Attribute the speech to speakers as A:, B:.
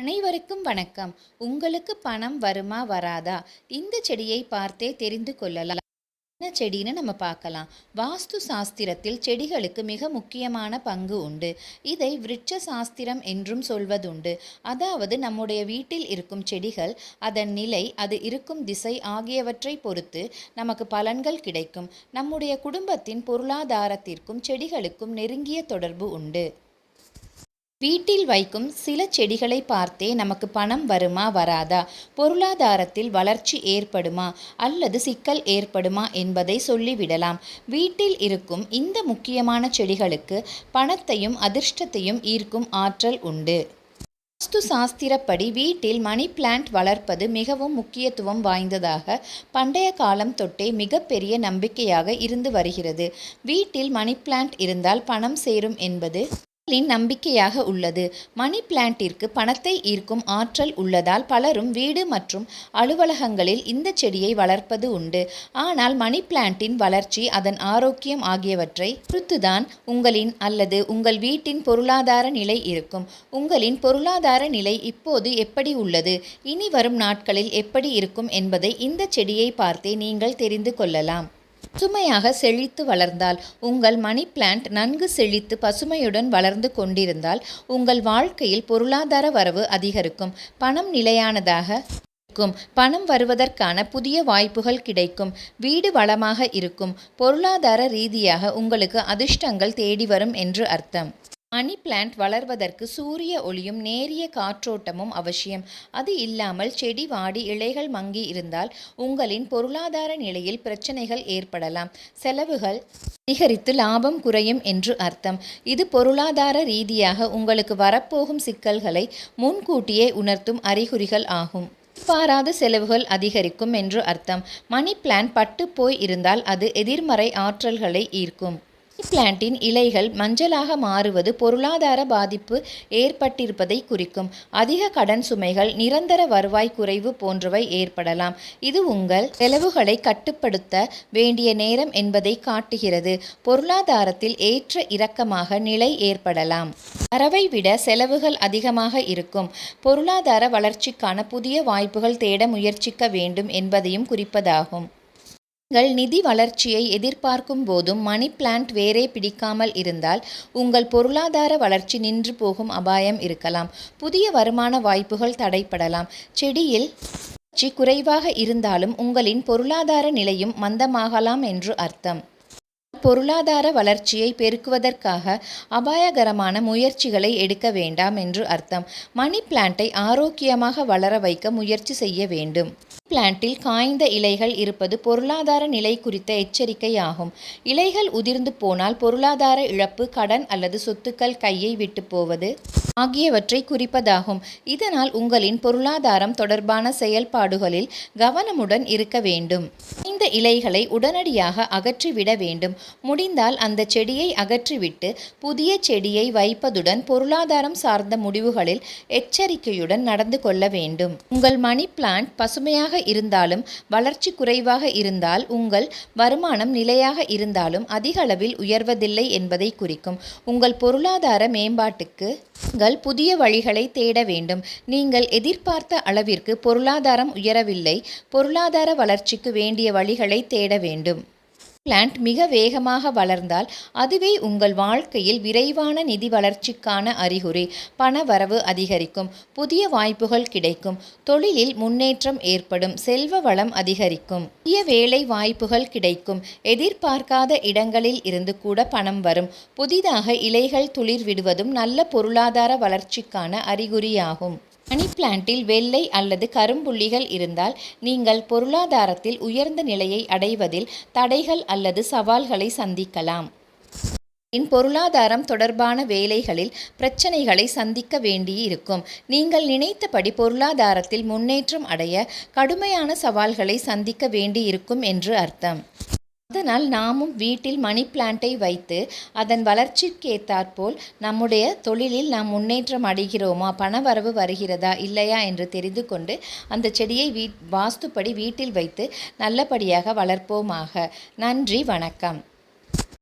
A: அனைவருக்கும் வணக்கம். உங்களுக்கு பணம் வருமா வராதா? இந்த செடியை பார்த்தே தெரிந்து கொள்ளலாம். என்ன செடின்னு நம்ம பார்க்கலாம். வாஸ்து சாஸ்திரத்தில் செடிகளுக்கு மிக முக்கியமான பங்கு உண்டு. இதை விருட்ச சாஸ்திரம் என்றும் சொல்வதுண்டு. அதாவது நம்முடைய வீட்டில் இருக்கும் செடிகள், அதன் நிலை, அது இருக்கும் திசை ஆகியவற்றை பொறுத்து நமக்கு பலன்கள் கிடைக்கும். நம்முடைய குடும்பத்தின் பொருளாதாரத்திற்கும் செடிகளுக்கும் நெருங்கிய தொடர்பு உண்டு. வீட்டில் வைக்கும் சில செடிகளை பார்த்தே நமக்கு பணம் வருமா வராதா, பொருளாதாரத்தில் வளர்ச்சி ஏற்படுமா அல்லது சிக்கல் ஏற்படுமா என்பதை சொல்லிவிடலாம். வீட்டில் இருக்கும் இந்த முக்கியமான செடிகளுக்கு பணத்தையும் அதிர்ஷ்டத்தையும் ஈர்க்கும் ஆற்றல் உண்டு. வாஸ்து சாஸ்திரப்படி வீட்டில் மணி பிளான்ட் வளர்ப்பது மிகவும் முக்கியத்துவம் வாய்ந்ததாக பண்டைய காலம் தொட்டே மிகப்பெரிய நம்பிக்கையாக இருந்து வருகிறது. வீட்டில் மணி பிளான்ட் இருந்தால் பணம் சேரும் என்பது நம்பிக்கையாக உள்ளது. மணி பிளான்ட்டிற்கு பணத்தை ஈர்க்கும் ஆற்றல் உள்ளதால் பலரும் வீடு மற்றும் அலுவலகங்களில் இந்த செடியை வளர்ப்பது உண்டு. ஆனால் மணி பிளான்ட்டின் வளர்ச்சி, அதன் ஆரோக்கியம் ஆகியவற்றை பொறுத்துதான் உங்களின் அல்லது உங்கள் வீட்டின் பொருளாதார நிலை இருக்கும். உங்களின் பொருளாதார நிலை இப்போது எப்படி உள்ளது, இனி வரும் நாட்களில் எப்படி இருக்கும் என்பதை இந்த செடியை பார்த்தே நீங்கள் தெரிந்து கொள்ளலாம். பசுமையாக செழித்து வளர்ந்தால், உங்கள் மணி பிளான்ட் நன்கு செழித்து பசுமையுடன் வளர்ந்து கொண்டிருந்தால் உங்கள் வாழ்க்கையில் பொருளாதார வரவு அதிகரிக்கும். பணம் நிலையானதாக இருக்கும். பணம் வருவதற்கான புதிய வாய்ப்புகள் கிடைக்கும். வீடு வளமாக இருக்கும். பொருளாதார ரீதியாக உங்களுக்கு அதிர்ஷ்டங்கள் தேடி வரும் என்று அர்த்தம். மணி பிளான்ட் வளர்வதற்கு சூரிய ஒளியும் நேரிய காற்றோட்டமும் அவசியம். அது இல்லாமல் செடி வாடி இலைகள் மங்கி இருந்தால் உங்களின் பொருளாதார நிலையில் பிரச்சனைகள் ஏற்படலாம். செலவுகள் அதிகரித்து லாபம் குறையும் என்று அர்த்தம். இது பொருளாதார ரீதியாக உங்களுக்கு வரப்போகும் சிக்கல்களை முன்கூட்டியே உணர்த்தும் அறிகுறிகள் ஆகும். எதிர்பாராத செலவுகள் அதிகரிக்கும் என்று அர்த்தம். மணி பிளான்ட் பட்டு போய் இருந்தால் அது எதிர்மறை ஆற்றல்களை ஈர்க்கும். மணி பிளான்ட்டின் இலைகள் மஞ்சளாக மாறுவது பொருளாதார பாதிப்பு ஏற்பட்டிருப்பதை குறிக்கும். அதிக கடன் சுமைகள், நிரந்தர வருவாய் குறைவு போன்றவை ஏற்படலாம். இது உங்கள் செலவுகளை கட்டுப்படுத்த வேண்டிய நேரம் என்பதை காட்டுகிறது. பொருளாதாரத்தில் ஏற்ற இறக்கமாக நிலை ஏற்படலாம். வரவை விட செலவுகள் அதிகமாக இருக்கும். பொருளாதார வளர்ச்சிக்கான புதிய வாய்ப்புகள் தேட முயற்சிக்க வேண்டும் என்பதையும் குறிப்பதாகும். நீங்கள் நிதி வளர்ச்சியை எதிர்பார்க்கும் போதும் மணி பிளான்ட் வேரே பிடிக்காமல் இருந்தால் உங்கள் பொருளாதார வளர்ச்சி நின்று போகும் அபாயம் இருக்கலாம். புதிய வருமான வாய்ப்புகள் தடைப்படலாம். செடியில் வளர்ச்சி குறைவாக இருந்தாலும் உங்களின் பொருளாதார நிலையும் மந்தமாகலாம் என்று அர்த்தம். பொருளாதார வளர்ச்சியை பெருக்குவதற்காக அபாயகரமான முயற்சிகளை எடுக்க வேண்டாம் என்று அர்த்தம். மணி பிளான்ட்டை ஆரோக்கியமாக வளர வைக்க முயற்சி செய்ய வேண்டும். பிளான்ட்டில் காய்ந்த இலைகள் இருப்பது பொருளாதார நிலை குறித்த எச்சரிக்கையாகும். இலைகள் உதிர்ந்து போனால் பொருளாதார இழப்பு, கடன் அல்லது சொத்துக்கள் கையை விட்டு போவது ஆகியவற்றை குறிப்பதாகும். இதனால் உங்களின் பொருளாதாரம் தொடர்பான செயல்பாடுகளில் கவனமுடன் இருக்க வேண்டும். இந்த இலைகளை உடனடியாக அகற்றிவிட வேண்டும். முடிந்தால் அந்த செடியை அகற்றிவிட்டு புதிய செடியை வைப்பதுடன் பொருளாதாரம் சார்ந்த முடிவுகளில் எச்சரிக்கையுடன் நடந்து கொள்ள வேண்டும். உங்கள் மணி பிளான்ட் பசுமையாக இருந்தாலும் வளர்ச்சி குறைவாக இருந்தால், உங்கள் வருமானம் நிலையாக இருந்தாலும் அதிக அளவில் உயர்வதில்லை என்பதை குறிக்கும். உங்கள் பொருளாதார மேம்பாட்டுக்கு நீங்கள் புதிய வழிகளை தேட வேண்டும். நீங்கள் எதிர்பார்த்த அளவிற்கு பொருளாதாரம் உயரவில்லை. பொருளாதார வளர்ச்சிக்கு வேண்டிய வழிகளை தேட வேண்டும். பிளான்ட் மிக வேகமாக வளர்ந்தால் அதுவே உங்கள் வாழ்க்கையில் விரைவான நிதி வளர்ச்சிக்கான அறிகுறி. பண வரவு அதிகரிக்கும். புதிய வாய்ப்புகள் கிடைக்கும். தொழிலில் முன்னேற்றம் ஏற்படும். செல்வ வளம் அதிகரிக்கும். புதிய வேலை வாய்ப்புகள் கிடைக்கும். எதிர்பார்க்காத இடங்களில் இருந்து கூட பணம் வரும். புதிதாக இலைகள் துளிர் விடுவதும் நல்ல பொருளாதார வளர்ச்சிக்கான அறிகுறியாகும். மணி பிளான்ட்டில் வெள்ளை அல்லது கரும்புள்ளிகள் இருந்தால் நீங்கள் பொருளாதாரத்தில் உயர்ந்த நிலையை அடைவதில் தடைகள் அல்லது சவால்களை சந்திக்கலாம். பொருளாதாரம் தொடர்பான வேலைகளில் பிரச்சனைகளை சந்திக்க வேண்டியிருக்கும். நீங்கள் நினைத்தபடி பொருளாதாரத்தில் முன்னேற்றம் அடைய கடுமையான சவால்களை சந்திக்க வேண்டியிருக்கும் என்று அர்த்தம். அதனால் நாமும் வீட்டில் மணி பிளான்ட்டை வைத்து அதன் வளர்ச்சிக்கேற்றாற்போல் நம்முடைய தொழிலில் நாம் முன்னேற்றம் அடைகிறோமா, பணவரவு வருகிறதா இல்லையா என்று தெரிந்து கொண்டு அந்த செடியை வாஸ்துப்படி வீட்டில் வைத்து நல்லபடியாக வளர்ப்போமாக. நன்றி, வணக்கம்.